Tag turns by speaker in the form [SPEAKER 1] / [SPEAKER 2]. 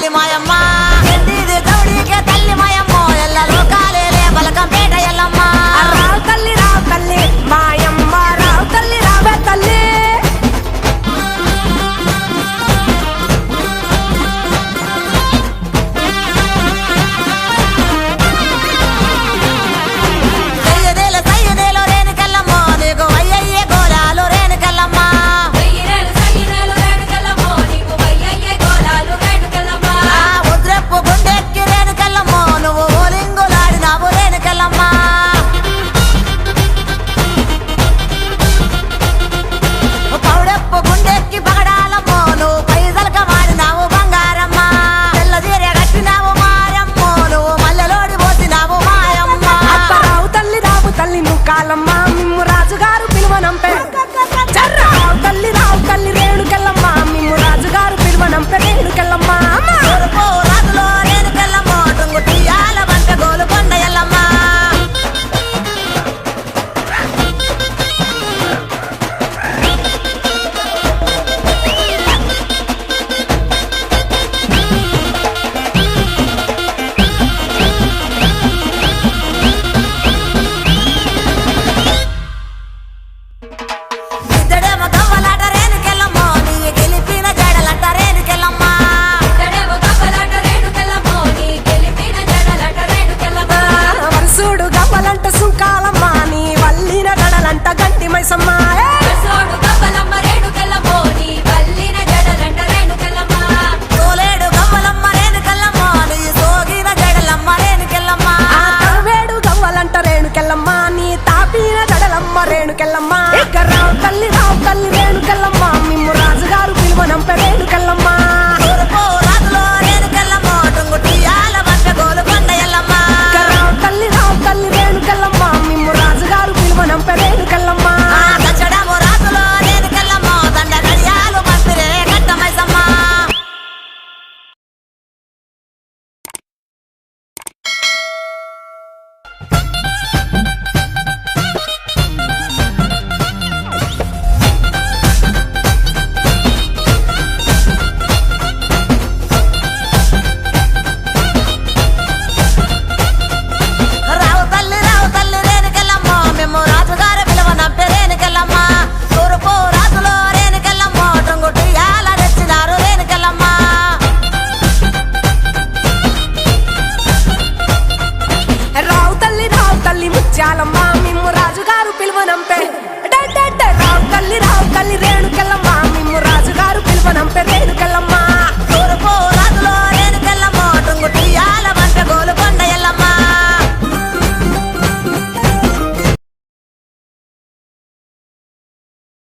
[SPEAKER 1] తల్లి మాయమ్మ ఎండిది దౌడికే తల్లి మాయమ్మ ఎల్ల లోకాలేలే బలకంపేట ఎల్లమ్మ
[SPEAKER 2] రావు తల్లి మాయమ్మ రావు తల్లి రావే తల్లి కాలమ్మ మిమ్ము రాజుగారు పిలువనంపే రావు తల్లి రేణుకెళ్ళమ్మ మిమ్ము రాజుగారు పిలువనంపే రేణుకెళ్ళమ్మ
[SPEAKER 1] రాజులో రేణుకెళ్ళమ్మ టుంగు తీయాల బంట గోలు కొండ ఎల్లమ్మ
[SPEAKER 2] సుంకాలమ్మ నీ వల్లిన జడలంట గంటి మైసమ్మ
[SPEAKER 1] తోలేడు గవ్వలమ్మ రేణుకెళ్ళమ్మ నీ సోగిన జడలమ్మ రేణుకెళ్ళమ్మ
[SPEAKER 2] వేడు గవ్వలంట రేణుకెళ్ళమ్మ నీ తాపిన జడలమ్మ రేణుకెళ్ళమ్మ రావు తల్లి